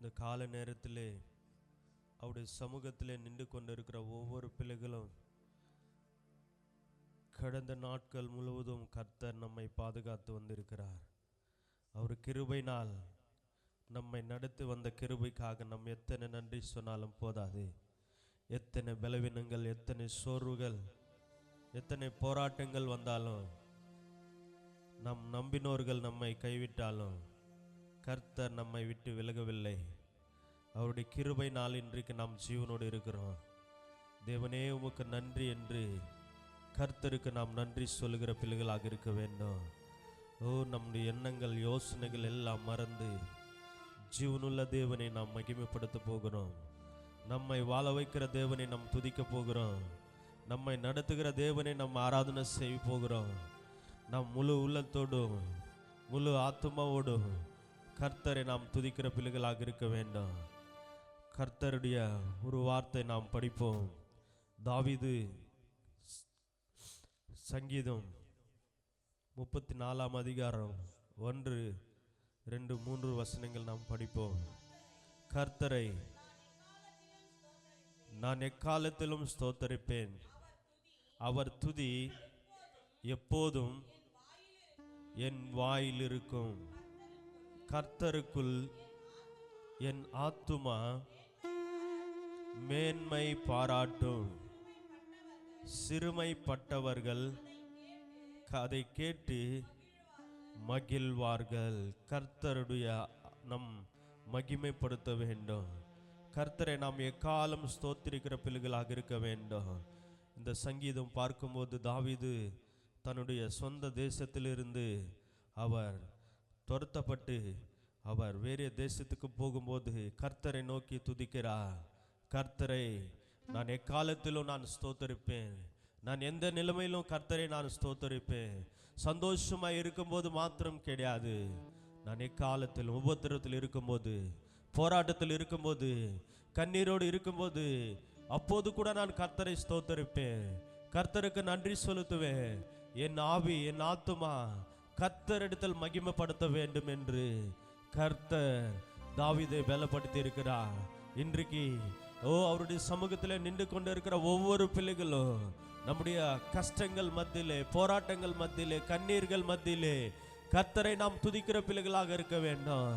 இந்த கால நேரத்திலே அவருடைய சமூகத்திலே நின்று கொண்டிருக்கிற ஒவ்வொரு பிள்ளைகளும் கடந்த நாட்கள் முழுவதும் கர்த்தர் நம்மை பாதுகாத்து வந்திருக்கிறார். அவர் கிருபையினால் நம்மை நடத்தி வந்த கிருபைக்காக நம்ம எத்தனை நன்றி சொன்னாலும் போதாது. எத்தனை பலவீனங்கள், எத்தனை சோர்வுகள், எத்தனை போராட்டங்கள் வந்தாலும், நம் நம்பினோர்கள் நம்மை கைவிட்டாலும் கர்த்தர் நம்மை விட்டு விலகவில்லை. அவருடைய கிருபையினால் இன்றைக்கு நாம் ஜீவனோடு இருக்கிறோம். தேவனே உமக்கு நன்றி என்று கர்த்தருக்கு நாம் நன்றி சொல்லுகிற பிள்ளைகளாக இருக்க வேண்டும். நம்முடைய எண்ணங்கள், யோசனைகள் எல்லாம் மறந்து ஜீவனுள்ள தேவனை நாம் மகிமைப்படுத்த போகிறோம். நம்மை வாழ வைக்கிற தேவனை நாம் துதிக்க போகிறோம். நம்மை நடத்துகிற தேவனை நாம் ஆராதனை செய்ய போகிறோம். நாம் முழு உள்ளத்தோடும் முழு ஆத்மாவோடும் கர்த்தரை நாம் துதிக்கிற பிள்ளைகளாக இருக்க வேண்டும். கர்த்தருடைய ஒரு வார்த்தை நாம் படிப்போம். தாவீது சங்கீதம் 34 அதிகாரம் 1, 2, 3 வசனங்கள் நாம் படிப்போம். கர்த்தரை நான் எக்காலத்திலும் ஸ்தோத்தரிப்பேன். அவர் துதி எப்போதும் என் வாயில் இருக்கும். கர்த்தருக்குள் என் ஆத்துமா மேன்மை பாராட்டும். சிறுமைப்பட்டவர்கள் அதை கேட்டு மகிழ்வார்கள். கர்த்தருடைய நம் மகிமைப்படுத்த வேண்டும். கர்த்தரை நாம் எக்காலம் ஸ்தோத்திரிக்கிற பிள்ளைகளாக இருக்க வேண்டும். இந்த சங்கீதம் பார்க்கும்போது தாவீது தன்னுடைய சொந்த தேசத்திலிருந்து அவர் துரத்தப்பட்டு அவர் வேறு தேசத்துக்கு போகும்போது கர்த்தரை நோக்கி துதிக்கிறார். கர்த்தரை நான் எக்காலத்திலும் நான் ஸ்தோத்தரிப்பேன். நான் எந்த நிலைமையிலும் கர்த்தரை நான் ஸ்தோத்தரிப்பேன். சந்தோஷமாக இருக்கும்போது மாத்திரம் கிடையாது, நான் எக்காலத்திலும் உபத்திரத்தில் இருக்கும்போது, போராட்டத்தில் இருக்கும்போது, கண்ணீரோடு இருக்கும்போது, அப்போது கூட நான் கர்த்தரை ஸ்தோத்தரிப்பேன். கர்த்தருக்கு நன்றி செலுத்துவேன். என் ஆவி, என் ஆத்துமா கர்த்தரிடத்தில் மகிமைப்படுத்த வேண்டும் என்று கர்த்தர் தாவீதை பலப்படுத்தி இருக்கிறார். இன்றைக்கு அவருடைய சமூகத்தில் நின்று கொண்டு இருக்கிற ஒவ்வொரு பிள்ளைகளும் நம்முடைய கஷ்டங்கள் மத்தியிலே, போராட்டங்கள் மத்தியிலே, கண்ணீர்கள் மத்தியிலே கர்த்தரை நாம் துதிக்கிற பிள்ளைகளாக இருக்க வேண்டும்.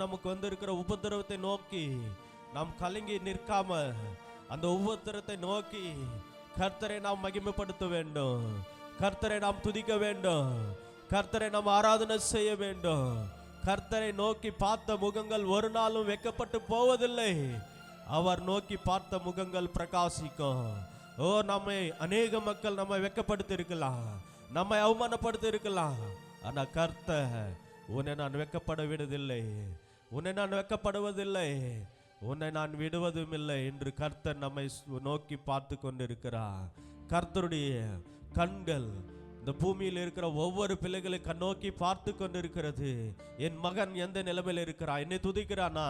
நமக்கு வந்திருக்கிற உபத்திரவத்தை நோக்கி நாம் கலங்கி நிற்காம அந்த உபத்திரத்தை நோக்கி கர்த்தரை நாம் மகிமைப்படுத்த வேண்டும். கர்த்தரை நாம் துதிக்க வேண்டும். கர்த்தரை நாம் ஆராதனை செய்ய வேண்டும். கர்த்தரை நோக்கி பார்த்த முகங்கள் ஒரு நாளும் வெட்கப்பட்டு போவதில்லை. அவர் நோக்கி பார்த்த முகங்கள் பிரகாசிக்கும். நம்மை அநேக மக்கள் நம்மை வெட்கப்படுத்தி இருக்கலாம், நம்மை அவமானப்படுத்தி இருக்கலாம். ஆனா கர்த்தர் உன்னை நான் வெட்கப்பட விடுவதில்லை, உன்னை நான் வெட்கப்படுவதில்லை, உன்னை நான் விடுவதும் இல்லை என்று கர்த்தர் நம்மை நோக்கி பார்த்து கொண்டிருக்கிறார். கர்த்தருடைய கண்கள் இந்த பூமியில் இருக்கிற ஒவ்வொரு பிள்ளைகளை கண்ணோக்கி பார்த்து கொண்டிருக்கிறது. என் மகன் எந்த நிலைமையில் இருக்கிறான், என்னை துதிக்கிறானா,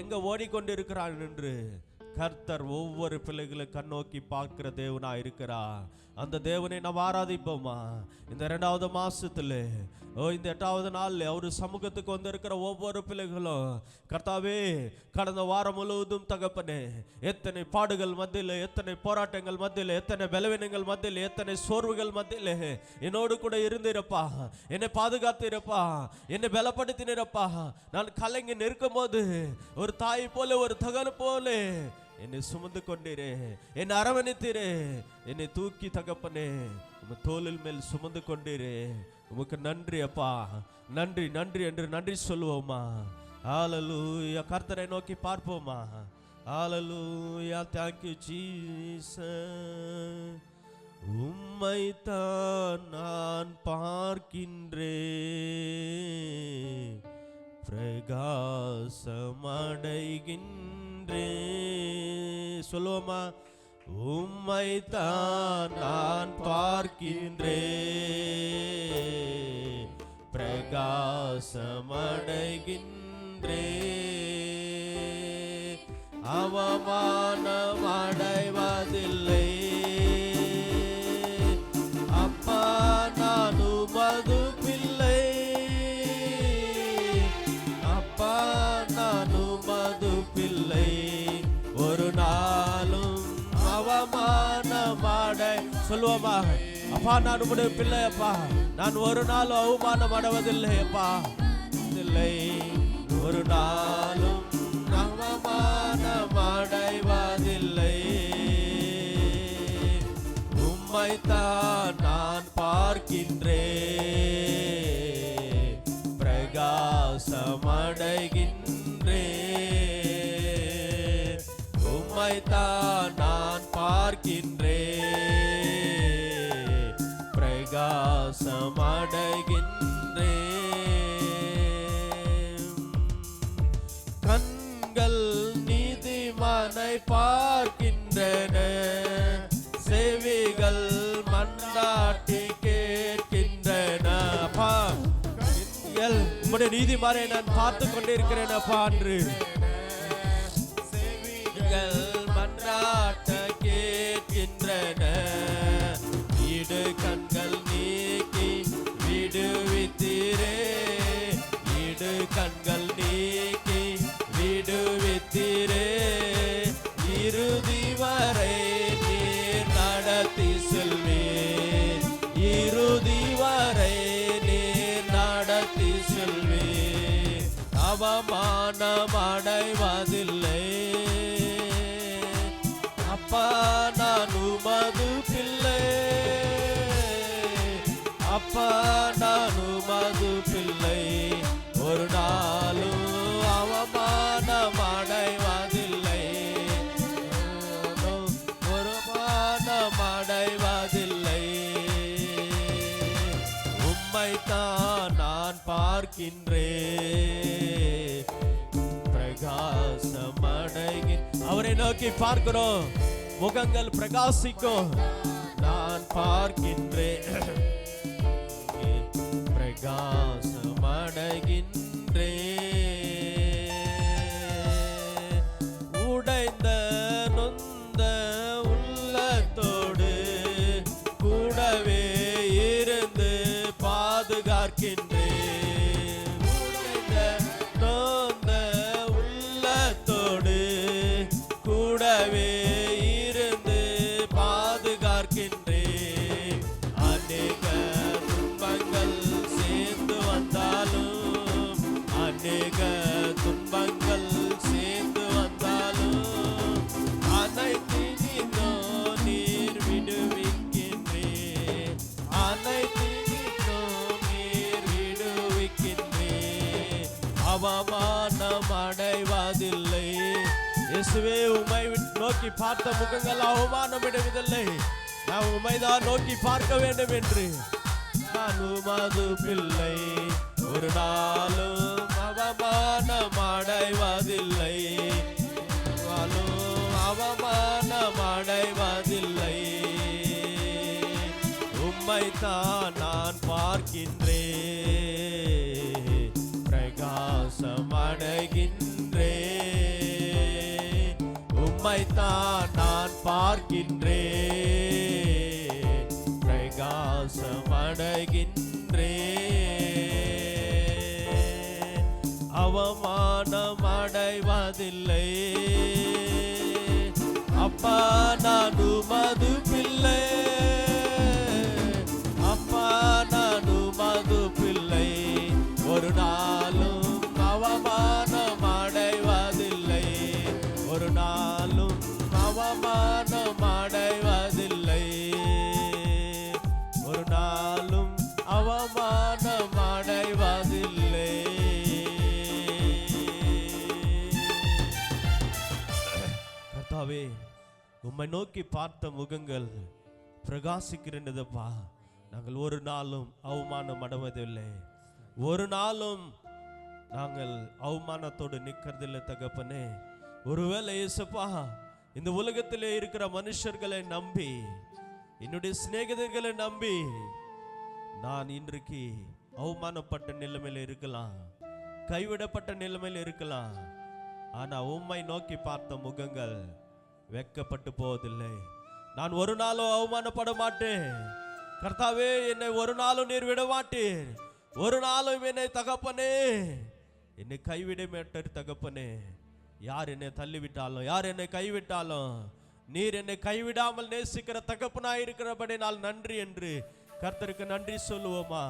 எங்க ஓடிக்கொண்டிருக்கிறான் என்று கர்த்தர் ஒவ்வொரு பிள்ளைகளை கண்ணோக்கி பார்க்கிற தேவனா இருக்கிறார். அந்த தேவனை நாம் ஆராதிப்போமா? இந்த 2வது மாசத்துல இந்த 8வது நாள் அவரு சமூகத்துக்கு வந்திருக்கிற ஒவ்வொரு பிள்ளைகளும், கர்த்தாவே கடந்த வாரம் முழுவதும் தகப்பனே எத்தனை பாடுகள் மத்தியில், எத்தனை போராட்டங்கள் மத்தியில், எத்தனை பலவீனங்கள் மத்தியில், எத்தனை சோர்வுகள் மத்தியில் என்னோடு கூட இருந்திருப்பா, என்னை பாதுகாத்து இருப்பா, என்னை பலப்படுத்தினிருப்பா. நான் கலங்கி நிற்கும் போது ஒரு தாய் போல, ஒரு தகவல் போல என்னை சுமந்து கொண்டீரே, என்னை அரவணைத்தீரே, என்னை தூக்கி தகப்பனே உங்க தோளில் மேல் சுமந்து கொண்டீரே. உமக்கு நன்றி அப்பா, நன்றி நன்றி என்று நன்றி சொல்லுவோமா? ஹல்லேலூயா. கர்த்தரை நோக்கி பார்ப்போமா? ஹல்லேலூயா. Thank you Jesus. உம்மைத்தான் நான் பார்க்கின்றேன், பிரகாசமடைகின்றே. சொல்லுவோமா? உம்மைத்தான் நான் பார்க்கின்றேன், பிரகாசமடைகின்றே. அவமானம் அடைவதில்லை அப்பா, நான் உமது பிள்ளை அப்பா, நான் சொல்லுவோமா? அப்பா, நான் உம்முடைய பிள்ளை அப்பா, நான் ஒரு நாள் அவமானம் அடைவதில்லை அப்பா, இல்லை ஒரு நாளும் அவமானம் அடைவதில்லை. உம்மைத்தான் நான் பார்க்கின்றேன், பிரகாசமடைகின்றேன். உம்மைத்தான் நான் பார்க்கின்றேன், பிரகாசமடைகின்றேன். கண்கள் நீதிமானை பார்க்கின்றன, செவிகள் மன்றாட்டி கேட்கின்றன. அப்பா, உம்முடைய நீதிமானை நான் பார்த்து கொண்டிருக்கிறேன் அப்பா என்று செவிகள் மன்றாட்ட கேட்கின்றன. இடு கண்கள் நீக்கி விடுவித்தீரே, இடு கண்கள் நீக்கி விடுவித்தீரே. இறுதி வரை நீர் நடத்தி செல்வீர், இறுதி வரை நீர் நடத்தி செல்வீர். அவமானம் அடைவதில்லை அப்பா, நான் உமது பிள்ளை அப்பா, நான் உமது பிள்ளை. ஒரு நாளும் அவமானம் அடைவதில்லை, ஒரு மானம் அடைவதில்லை. உம்மைத்தான் நான் பார்க்கின்றேன், பிரகாசமடைகின்றேன். அவரை நோக்கி பார்க்கிறோம், முகங்கள் பிரகாசிக்கும். நான் பார்க்கின்றேன், பிரகாசமடைகின்றேன். உடைந்த நொந்த உள்ளத்தோடு கூடவே இருந்து பாதுகாக்கின்றேன். உடைந்த நொந்த உள்ளத்தோடு கூடவே இருந்து பாதுகாக்கின்றேன். அநேக துன்பங்கள் சேர்ந்து வந்தாலும், அநேக துன்பங்கள் சேர்ந்து வந்தாலும், அனைத்தினின்றும் நீர் விடுவிக்கின்றேன், அனைத்தினின்றும் நீர் விடுவிக்கின்றேன். அவமானம் அடைவதில்லை. இயேசுவே, உம்மை நோக்கி பார்த்த முகங்கள் அவமானம் விடுவதில்லை. நான் உம்மைதான் நோக்கி பார்க்க வேண்டும் என்று. நான் உமது பிள்ளை, ஒரு நாளும் அவமானம் அடைவதில்லை, அவமானம் அடைவதில்லை. உம்மைத்தான் நான் பார்க்கின்றேன், பிரகாசமடைகின்றேன். உம்மைத்தான் நான் பார்க்கின்றேன், பிரகாசமடைகின்றேன். அவமானம் அடைவதில்லை அப்பா, நான் உமது பிள்ளை அப்பா, நான் உமது பிள்ளை. ஒரு நாளும் அவமானம் அடைவதில்லை, ஒரு நாளும் அவமானம் அடைவதில்லை, ஒரு நாளும் அவமானம் அடைவதில்லை. கர்த்தாவே, உம்மை நோக்கி பார்த்த முகங்கள் பிரகாசிக்கிறதப்பா. நாங்கள் ஒரு நாளும் அவமானம் அடைவதில்லை, ஒரு நாளும் நாங்கள் அவமானத்தோடு நிற்கிறதில்லை தகப்பனே. ஒருவேளை இயேசுப்பா, இந்த உலகத்திலே இருக்கிற மனுஷர்களை நம்பி, என்னுடைய சிநேகிதர்களை நம்பி நான் இன்றைக்கு அவமானப்பட்ட நிலைமையில் இருக்கலாம், கைவிடப்பட்ட நிலைமையில் இருக்கலாம். ஆனா உம்மை நோக்கி பார்த்த முகங்கள் வெட்கப்பட்டு போவதில்லை. நான் ஒரு நாளும் அவமானப்பட மாட்டேன் கர்த்தாவே. என்னை ஒரு நாளும் நீர் விட மாட்டீர், ஒரு நாளும் என்னை தகப்பனே என்னை கைவிட மாட்டார் தகப்பனே. யார் என்னை தள்ளிவிட்டாலும், யார் என்னை கைவிட்டாலும் நீர் என்னை கைவிடாமல் நேசிக்கிற தகப்பனாய் இருக்கிறபடி நான் நன்றி என்று கர்த்தருக்கு நன்றி சொல்லுவோமா?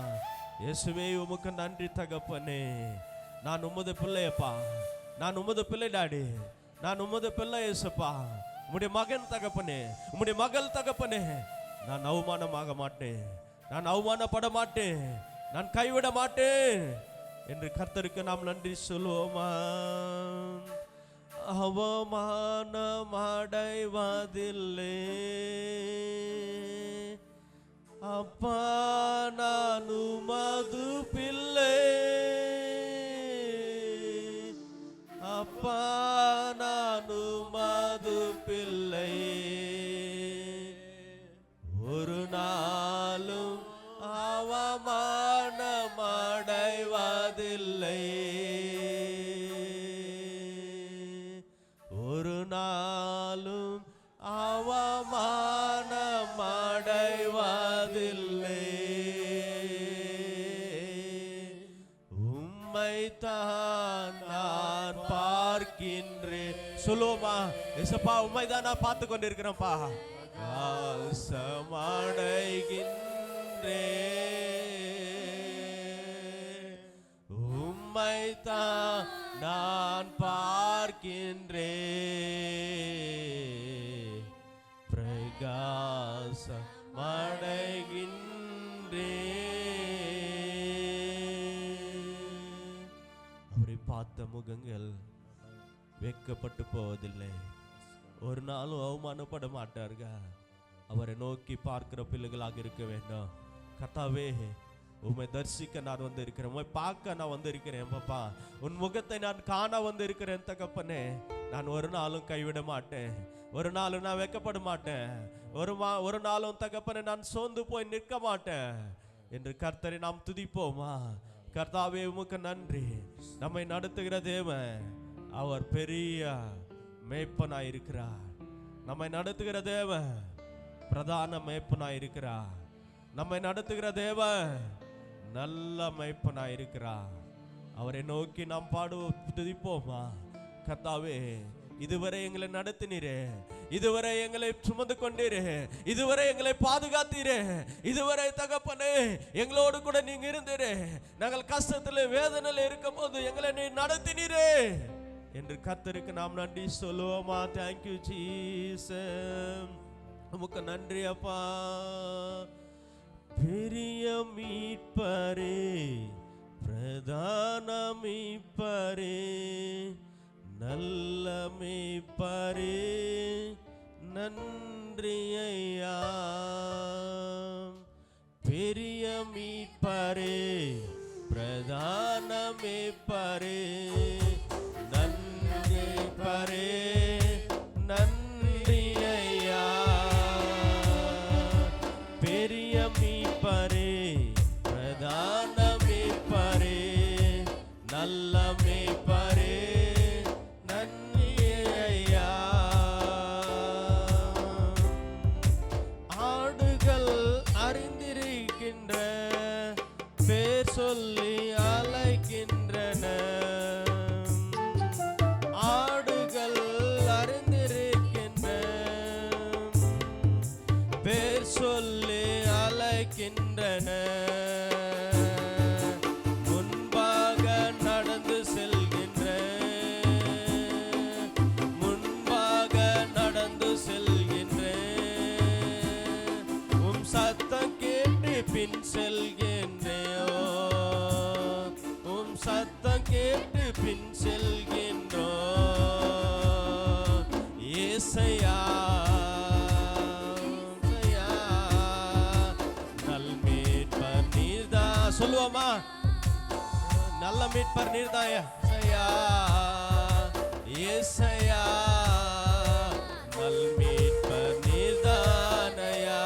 இயேசுவே உமக்கு நன்றி தகப்பனே. நான் உமது பிள்ளையப்பா, நான் உமது பிள்ளை டாடி, நான் உமது பிள்ளை இயேசுப்பா, உம்முடைய மகன் தகப்பனே, உம்முடைய மகள் தகப்பனே. நான் அவமானமாக மாட்டேன், நான் அவமானப்பட மாட்டேன், நான் கைவிட மாட்டேன் என்று கர்த்தருக்கு நாம் நன்றி சொல்லுவோமா? அவமானம் அடைவதில்லை அப்பா, நான் உமது பிள்ளை அப்பா, நான் உமது பிள்ளை. ஒரு நாளும் அவமானம் அடைவதில்லை, ஒரு நாளும் அவமானம் அடைவதில்லை. உம்மைத்தான் நான் பார்க்கின்றேன். சொல்லுவோமா? ஏசப்பா உம்மைதான் நான் பார்த்து கொண்டிருக்கிறேன்ப்பா. உம்மைத்தான் நான் பார்க்கின்றேன், பிரகாசமடைகின்றேன். அவரை பார்த்த முகங்கள் வெட்கப்பட்டு போவதில்லை, ஒரு நாளும் அவமானப்பட மாட்டார்கள். அவரை நோக்கி பார்க்கிற பிள்ளைகளாக இருக்க வேண்டும். கர்த்தாவே, உம்மை தரிசிக்க நான் வந்து இருக்கிறேன், உம்மை பார்க்க நான் வந்து இருக்கிறேன் பாப்பா. உன் முகத்தை நான் காண வந்து இருக்கிறேன் தகப்பனே. நான் ஒரு நாளும் கைவிட மாட்டேன், ஒரு நாளும் நான் வெட்கப்பட மாட்டேன், ஒரு நாளும் தகப்பனே நான் சோர்ந்து போய் நிற்க மாட்டேன் என்று கர்த்தரை நாம் துதிப்போமா? கர்த்தாவே உமக்கு நன்றி. நம்மை நடத்துகிற தேவன் அவர் பெரிய மேய்ப்பனாய் இருக்கிறார். நம்மை நடத்துகிற தேவன் பிரதான மேய்ப்பனாய் இருக்கிறார். நம்மை நடத்துகிற தேவன் நல்ல மேய்ப்பனாய் இருக்கிறார். அவரை நோக்கி நாம் துதிப்போமா? கர்த்தாவே, இதுவரை எங்களை நடத்தினீரே, இதுவரை எங்களை சுமந்து கொண்டீரே, இதுவரை எங்களை பாதுகாத்தீரே, இதுவரை தகப்பனே எங்களோடு கூட நீங்க இருந்தீரே, நாங்கள் கஷ்டத்துல வேதனையில இருக்கும் போது எங்களை நீ நடத்தினீரே என்று கர்த்தருக்கு நாம் நன்றி சொல்லுவோமா? தேங்க்யூ ஜீசஸ், உமக்கு நன்றி அப்பா. பெரிய மீட்பரே, பிரதான மீட்பரே, நல்ல மீட்பரே, நன்றி ஐயா. பெரிய மீட்பரே, பிரதான மீட்பரே, நன்றி பரே, நன்றி ஐயா. பெரிய மீட்பரே, பிரதான மீட்பரே, நல்ல மீட்பரே, நன்றி ஐயா. ஆடுகள் அறிந்திருக்கின்ற பேர் சொல்லி அழைக்கின்றன, ஆடுகள் அறிந்திருக்கின்ற பேர் சொல்லி அழைக்கின்றன. முன்பாக நடந்து செல்கின்ற, முன்பாக நடந்து செல்கின்ற, உம் சத்தம் கேட்டு பின் செல்கின்றோ, உம் சத்தம் கேட்டு பின் செல்கின்றோ. ஏசையா நல்மீட்பர் நீர்தா. சொல்லுவோமா? நல்ல மீட்பர் நீர்தாயா. ஏசையா நல்மீட்பர் நீர்தானயா.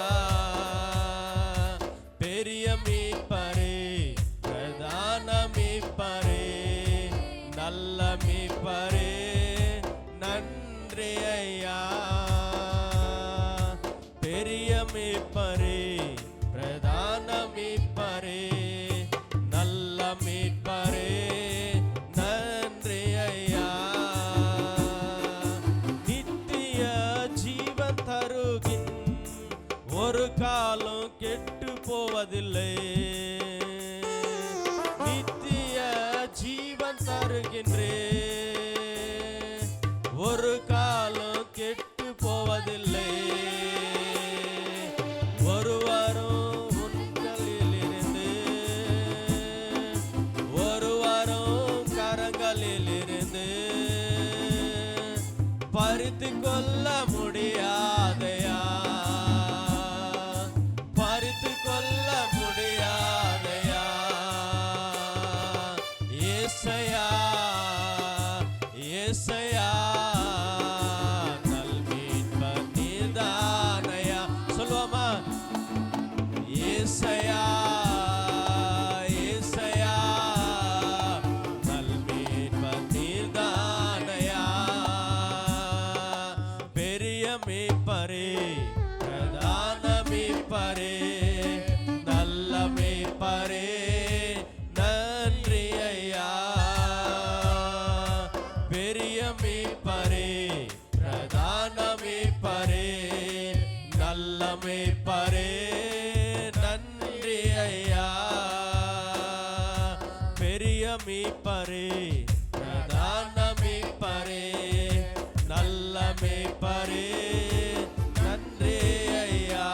பெரிய மீட்பரே, பிரதான மீட்பரே, நல்ல மீட்பரே, நன்றி ஐயா. பெரிய மீட்பரே, பிரதான மீட்பரே, நல்ல மீட்பரே, நன்றி ஐயா. நித்திய ஜீவ போவதில்லை. நித்திய ஜீவன் தருகின்றேன், ஒரு காலம் கெட்டு போவதில்லை. ஒருவரும் உங்களிலிருந்து, ஒருவரும் கரங்களிலிருந்து பறித்து கொள்ள முடியாதையா, பறித்து கொள்ள முடியாதையா. ஏசையா ஏசையா நல்மீட்பர் நீதானையா. சொல்லுவோமா? ஏசையா ஏசையா நல்மீட்பர் நீதானையா. பெரிய மீட்பரே, பிரதான மீட்பரே, நல்ல மீட்பரே, நன்றி ஐயா. பெரிய மீட்பரே, பிரதான மீட்பரே, நல்ல மீட்பரே, நன்றி ஐயா. பெரிய மீட்பரே, பிரதான மீட்பரே, நல்ல மீட்பரே, நன்றி ஐயா.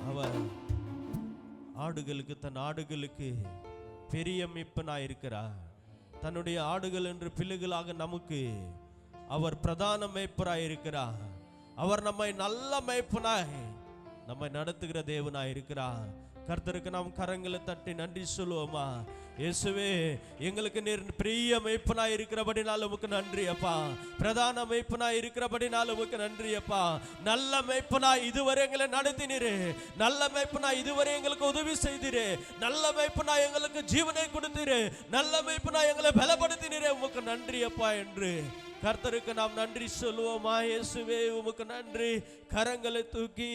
அவர் ஆடுகளுக்கு, தன் ஆடுகளுக்கு பெரிய மீட்பனாய் இருக்கிறார். தன்னுடைய ஆடுகள் என்று பிள்ளைகளாக நமக்கு அவர் பிரதான மேய்ப்பராய் இருக்கிறார். அவர் நம்மை நல்ல மேய்ப்பனாய் நம்மை நடத்துகிற தேவனாய் இருக்கிறார். கர்த்தருக்கு நாம் கரங்களை தட்டி நன்றி சொல்லுவோமா? இயேசுவே, எங்களுக்கு நீர் பிரிய மேய்ப்பனாய் இருக்கிறபடினால உமக்கு நன்றி அப்பா. பிரதான மேய்ப்பனாய் இருக்கிறபடினால உமக்கு நன்றி அப்பா. நல்ல மேய்ப்பனாய் இதுவரை எங்களை நடத்தினீரே, நல்ல மேய்ப்பனாய் இதுவரை எங்களுக்கு உதவி செய்தீரே, நல்ல மேய்ப்பனாய் எங்களுக்கு ஜீவனை கொடுத்தீரே, நல்ல மேய்ப்பனாய் எங்களை பலப்படுத்தினீரே, உமக்கு நன்றி அப்பா என்று கர்த்தருக்கு நாம் நன்றி சொல்லுவோமா? இயேசுவே உமக்கு நன்றி. கரங்களை தூக்கி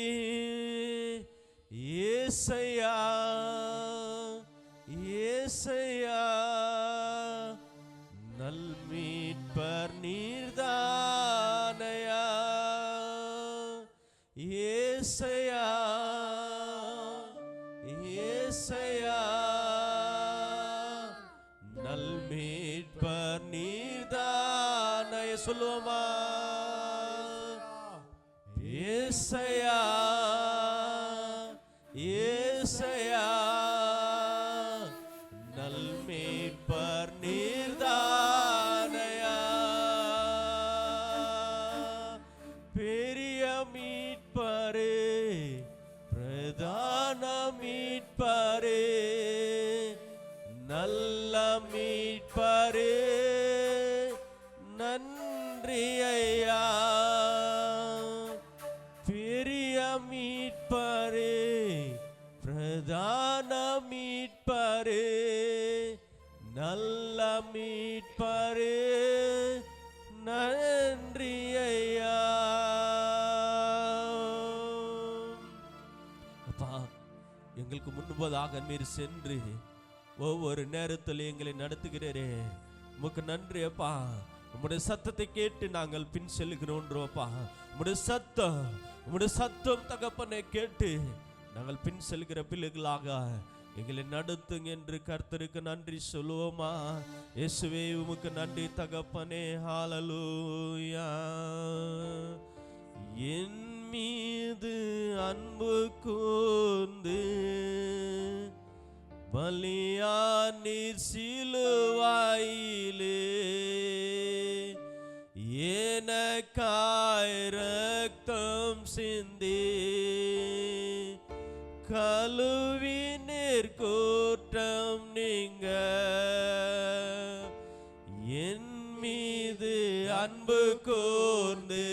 ஏசையா ஏசையா நல்மீட்பர் நீர்தானையா. ஏசையா ஏசையா நல்மீட்பர் நீர்தானையா. சொல்லுவோமா? ஏசையா ஏசையா நல்மீட்பர் நீர்தானையா. பெரிய மீட்பரே, பிரதான மீட்பரே, நல்ல மீட்பரே, நன்றி ஐயா. பெரிய மீட்பரே, பிரதான மீட்பரே, நல்ல மீட்பரே, நன்றி ஐயா. அப்பா, எங்களுக்கு முன்பதாக நீர் சென்று ஒவ்வொரு நேரத்தில் எங்களை நடத்துகிறீரே, உமக்கு நன்றி அப்பா. உம்முடைய சத்தத்தை கேட்டு நாங்கள் பின் செல்கிறோன்றோப்பா. உம்முடைய சத்தம் தகப்பனை கேட்டு நாங்கள் பின் செல்கிற பிள்ளைகளாக எங்களை நடத்துங்க என்று கர்த்தருக்கு நன்றி சொல்லுவோமா? இயேசுவே உமக்கு நன்றி தகப்பனே. ஹல்லேலூயா. என் மீது அன்பு கூர்ந்து பலியானீர் சிலுவையிலே, எனக்காய் ரத்தம் சிந்தி கழுவினீர் குற்றம் நீங்க. என் மீது அன்பு கூர்ந்து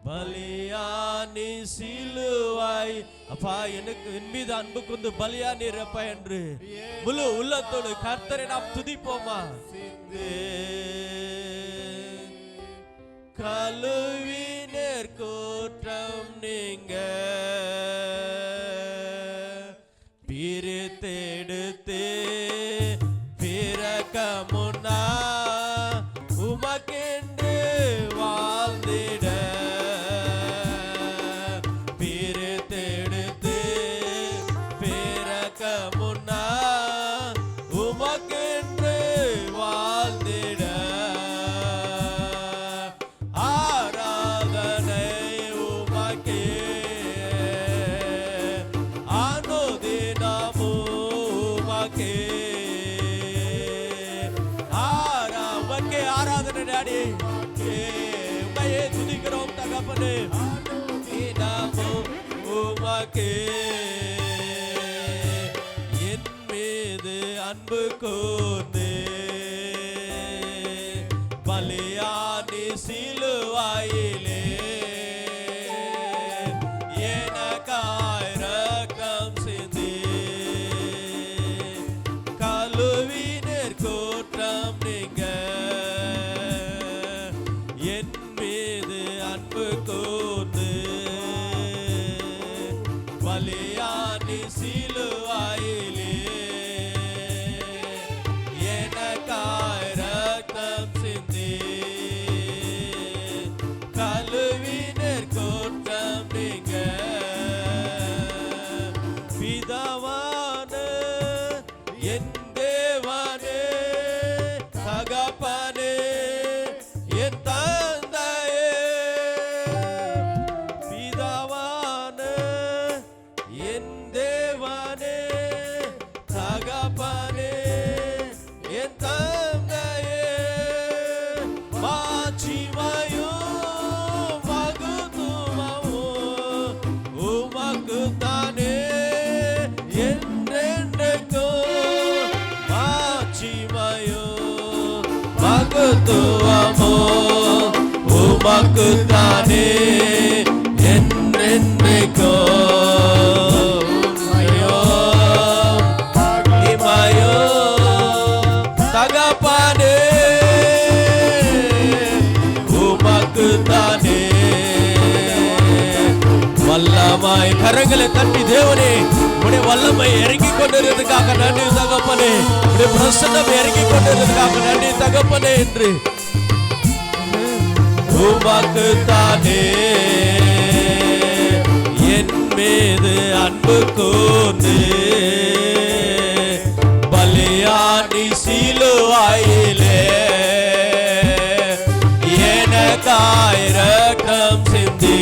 பலியானி சிலுவை. அப்பா, எனக்கு என் மீது அன்பு கூர்ந்து பலியானீர் அப்பா என்று முழு உள்ளத்தோடு கர்த்தரை நாம் துதிப்போமா? கழுவினீர் குற்றம் நீங்க பிரித்தெடுத்து பிறக்க முன்னா உமக்கென்று வாழ்ந்திட பிறக்க முன்னா உமக்கென்று வாழ்ந்திட ஆராதனை உமக்கே அனுதினமும் உமக்கே உமக்கே ஆராதனை டாடி உமையே துதிக்கிறோம் தகப்பனே உமக்கே என் மீது அன்பு கூர்ந்து பலியானி சிலுவையிலே எனக்காய் இரத்தம் சிந்தி கழுவினர் குற்றம் நீங்க என் மீது அன்பு கூர்ந்து பலியானி சிலுவையிலே எனக்காய் இரத்தம் சிந்தி கழுவினர் குற்றம் நீங்க பிதாவான என் தேவனே தகப்பனே என் தந்தையே பிதாவான என் தேவனே தகப்பனே என் தந்தையே மாட்சிமையும் மகத்துவமும் உமக்குத்தானே என்றென்றைக்கும் மாட்சிமையும் மகத்துவமும் உமக்குத்தானே என்றென்றைக்கும் தகப்பனே உமக்குத்தானே வல்லமாய் கரங்களை தட்டி தேவனே உடைய வல்லமை இறங்கி கொண்டிருந்ததுக்காக நன்றி தகப்பனே உடைய பிரசன்னம் இறங்கி கொண்டிருந்ததுக்காக நன்றி தகப்பனே என்று உமக்குத்தானே என் மீது அன்பு கூர்ந்து பலியானி சிலுவையிலே எனக்காய் இரத்தம் சிந்தி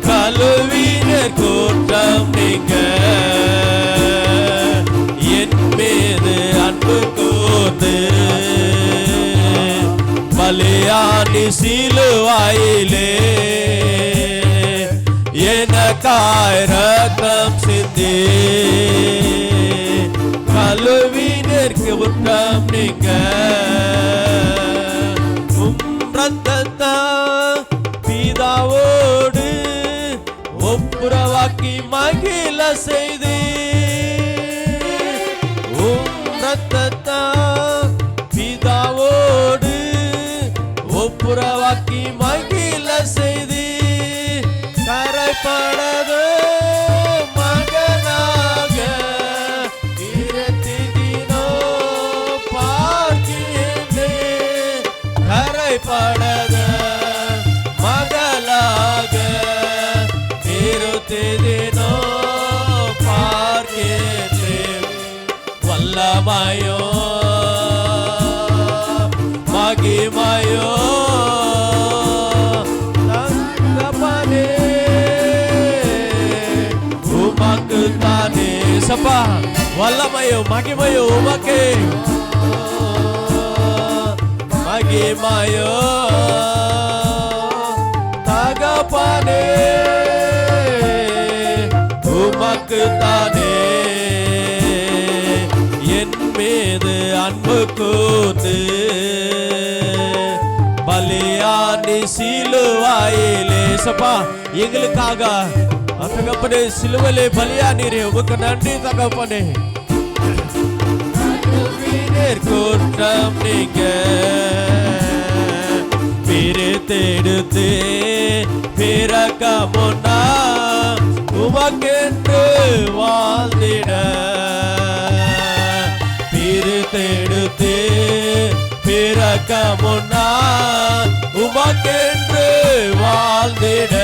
கழுவினர் குற்றம் நீங்க என் மீது அன்பு கூர்ந்து பலியானி சிலுவையிலே எனக்காய் இரத்தம் சிந்தி கழுவினர் குற்றம் நீங்க ரத்தத்தா பிதாவோடு ஒப்புரவாக்கி மகிழ செய்து ரத்தத்தா பிதாவோடு ஒப்புரவாக்கி மகிழ செய்து கரைப்படாத மகனாக இருத்தினோ பார்க்கின்றேன் கரைப்படாத மகளாக இருத்தினோ பார்க்கின்றேன் வல்லமையோ மகிமையோ உமக்குத்தானே சப்பா வல்லமையோ மகிமையோ உமக்கே மகிமையோ தகப்பனே உமக்குத்தானே என் மீது அன்பு கூர்ந்து பலியானி சிலுவையிலே சப்பா எங்களுக்காக தகப்பனே சிலுவையிலே பலியானீரே உமக்கு நன்றி தகப்பனே குற்றம் நீங்க பிரித்தெடுத்து பிறக்க முன்னா உமக்கென்று வாழ்ந்திட பிரித்தெடுத்து பிறக்க முன்னா உமக்கென்று வாழ்ந்திட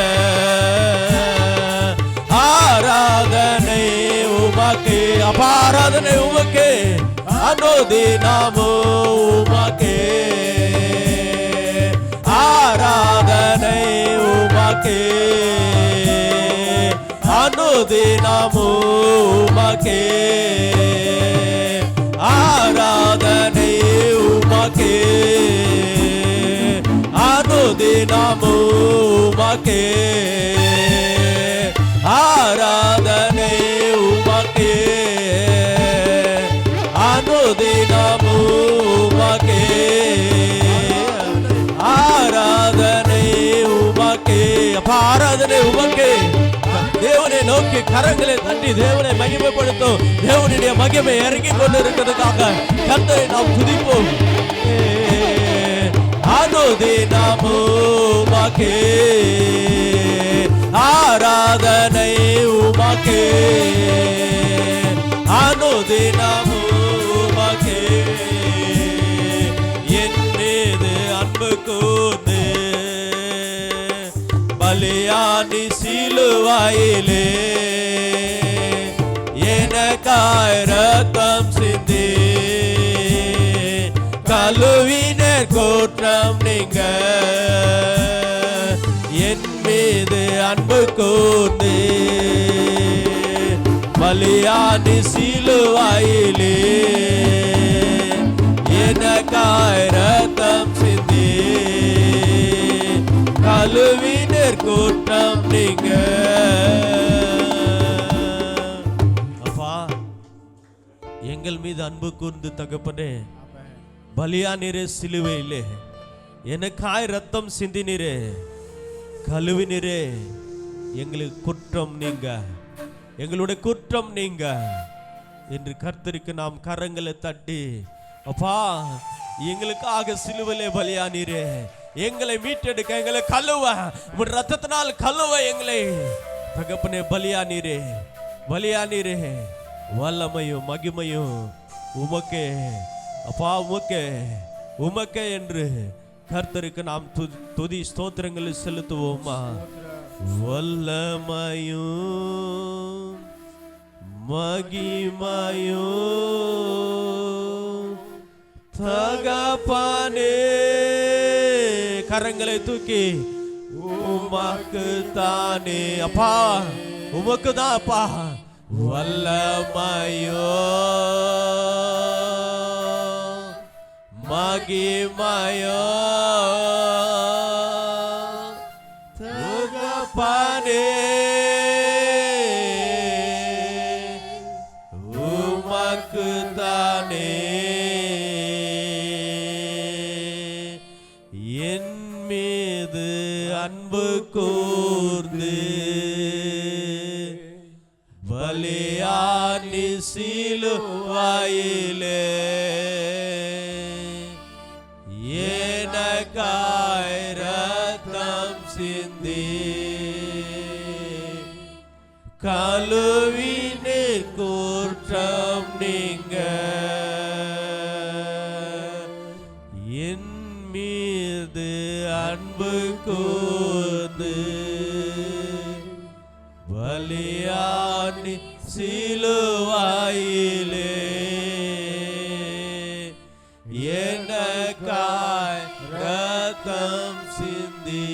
ஆராதனை உமக்கே. ஆராதனை உமக்கே, அனுதினமோ உமக்கே. ஆராதனை உமக்கே, அனுதினமோ உமக்கே. ஆராதனை உமக்கே, அனுதினமோ உமக்கே. ஆராதனை உமக்கே, அனுதினமோ உமக்கே. ஆராதனை உமக்கே. ஆராதனை உமக்கே. தேவனை நோக்கி கரங்களை தட்டி தேவனை மகிமைப்படுத்தும். தேவனுடைய மகிமை இறங்கி கொண்டு இருக்கிறதுக்காக கர்த்தரை நாம் துதிப்போம். அனுதினமோ உமக்கே. ஆராதனை உமக்கே, அனுதினமோ உமக்கே. என் மீது அன்பு கூர்ந்து பலியானி சிலுவையிலே எனக்காய் இரத்தம் சிந்தி கழுவின குற்றம் நீங்க. என் மீது அன்பு கூர்ந்து பலியானி சிலுவையிலே எனக்காய் இரத்தம் சிந்தி கழுவினர் குற்றம் நீங்க. அப்பா, எங்கள் மீது அன்பு கூர்ந்து தகப்பனே பலியானீரே, சிலுவையிலே எனக்காய் ரத்தம் சிந்தினீரே, கழுவினீரே. எங்களுக்கு குற்றம் நீங்க, எங்களுடைய குற்றம் நீங்க என்று கர்த்தருக்கு நாம் கரங்களை தட்டி, அப்பா எங்களுக்காக சிலுவையிலே பலியானீரே, எங்களை மீட்டெடுக்க, எங்களை கழுவ, உம் ரத்தத்தினால் கழுவ எங்களை தகப்பனே பலியானீரே, பலியானீரே. வல்லமையும் மகிமையும் உமக்கே அப்பா, உமக்கே, உமக்கே என்று கர்த்தருக்கு நாம் துதி ஸ்தோத்திரங்களை செலுத்துவோமா. வல்லமையும் மகிமையும் தகப்பனே. கரங்களை தூக்கி உமக்கு தானே அப்பா, உமக்கு தான் அப்பா. வல்லமையோ மகிமையோ தகப்பனே, உமக்கு தானே. என் மீது அன்பு கூர்ந்து பலியானி சிலுவையிலே எனக்காய் இரத்தம் சிந்தி கழுவின குற்றம் நீங்க. என் மீது அன்பு கூர்ந்து பலியானி சிலுவையிலே எனக்காய் இரத்தம் சிந்தி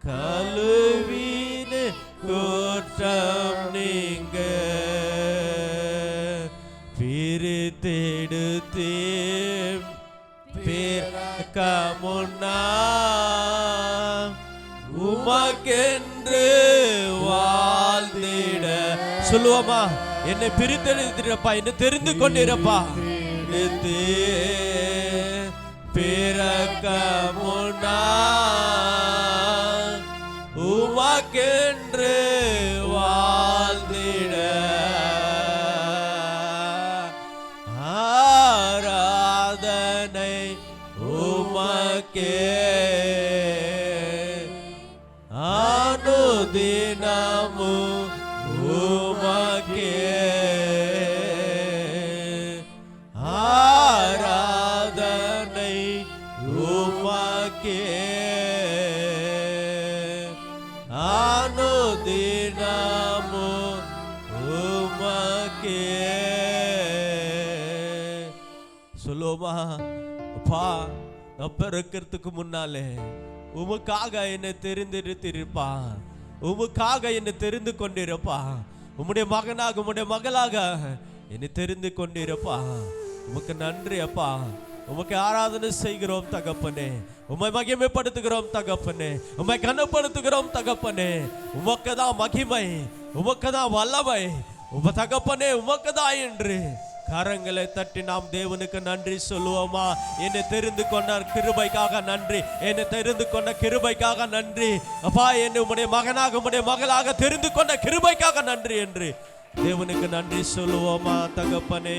கழுவின குற்றம் நீங்க. பிரித்தெடுத்தே பிறக்க முன்னா உமக்கென்று வாழ்ந்திட. சொல்லுவோமா, என்னை பிரித்தெடுத்திருப்பா, என்னை தெரிந்து கொண்டிருப்பா. பிறக்க முன்னா உமக்கென்று வாழ்ந்திட. ஆராதனை உமக்கே, அனுதினமும் உமக்கே. ஆராதனை உமக்கே, அனுதினமும் உமக்கே. சொல்லுவோமா? அப்பா, நான் பிறக்கிறதுக்கு முன்னாலே உமக்காக என்னை தெரிந்திருப்பா, உமக்காக என்னை தெரிந்து கொண்டிருப்பா, உம்முடைய மகனாக உம்முடைய மகளாக என்னை தெரிந்து கொண்டிருப்பா. உமக்கு நன்றி அப்பா. உமக்கு ஆராதனை செய்கிறோம் தகப்பனே. உம்மை மகிமைப்படுத்துகிறோம் தகப்பனே. உம்மை கனப்படுத்துகிறோம் தகப்பனே. உமக்கு தான் மகிமை, உமக்கு தான் வல்லமை, உம தகப்பனே உமக்கு தான் என்று கரங்களை தட்டி நாம் தேவனுக்கு நன்றி சொல்லுவோமா? என்னை தெரிந்து கொண்ட கிருபைக்காக நன்றி, என்னை தெரிந்து கொண்ட கிருபைக்காக நன்றி அப்பா. என்னை உம்முடைய மகனாக உம்முடைய மகளாக தெரிந்து கொண்ட கிருபைக்காக நன்றி என்று தேவனுக்கு நன்றி சொல்லுவோமா? தகப்பனே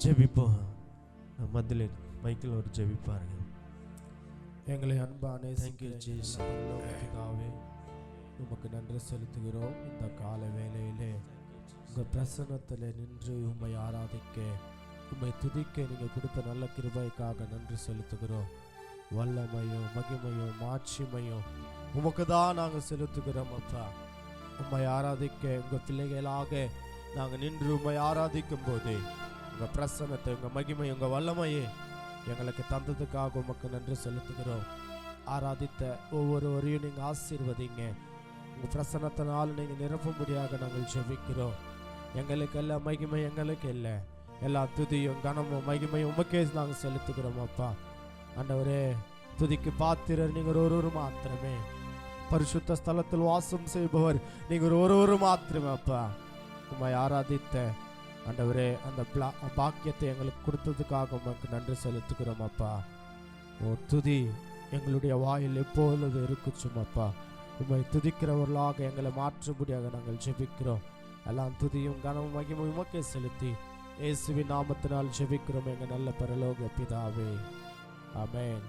ஜெபிப்போம். மத்தியில் மைக்கில் ஒரு ஜெபிப்பாருங்க. எங்களை அன்பானே பிதாவே, உமக்கு நன்றி செலுத்துகிறோம். இந்த கால வேளையிலே உங்கள் பிரசன்னத்தில் நின்று உம்மை ஆராதிக்க, உம்மை துதிக்க நீங்கள் கொடுத்த நல்ல கிருபைக்காக நன்றி செலுத்துகிறோம். வல்லமையும் மகிமையும் மாட்சிமையும் உமக்கு தான் நாங்கள் செலுத்துகிறோம் அப்பா. உம்மை ஆராதிக்க உங்கள் பிள்ளைகளாக நாங்கள் நின்று உம்மை ஆராதிக்கும் போது உங்கள் பிரசன்னத்தை, உங்கள் மகிமை, உங்கள் வல்லமையை எங்களுக்கு தந்ததுக்காக உமக்கு நன்றி செலுத்துகிறோம். ஆராதித்த ஒவ்வொருவரையும் நீங்கள் ஆசீர்வதிங்க. உங்கள் பிரசன்னத்தினால் நீங்கள் நிரப்பும்படியாக நாங்கள் ஜெபிக்கிறோம். எங்களுக்கு எல்லா மகிமை எங்களுக்கு இல்லை, எல்லா துதியும் கனமும் மகிமையும் உமக்கே நாங்கள் செலுத்துகிறோம் அப்பா. ஆண்டவரே, துதிக்கு பாத்திரர் நீங்கள் ஒருவர் மாத்திரமே. பரிசுத்த ஸ்தலத்தில் வாசம் செய்பவர் நீங்கள் ஒருவர் மாத்திரமே அப்பா. உம்மை ஆராதித்த ஆண்டவரே அந்த பாக்கியத்தை எங்களுக்கு கொடுத்ததுக்காக உமக்கு நன்றி செலுத்துகிறோம் அப்பா. ஓ துதி எங்களுடைய வாயில் எப்பொழுது இருக்குச்சும் அப்பா. உம்மை துதிக்கிறவர்களாக எங்களை மாற்றும்படியாக நாங்கள் ஜெபிக்கிறோம். எல்லாம் துதியும் கனமும் மகிமையும் உமக்கே செலுத்தி இயேசுவின் நாமத்தினால் ஜெபிக்கிறோம் எங்கள் நல்ல பரலோக பிதாவே. ஆமென்.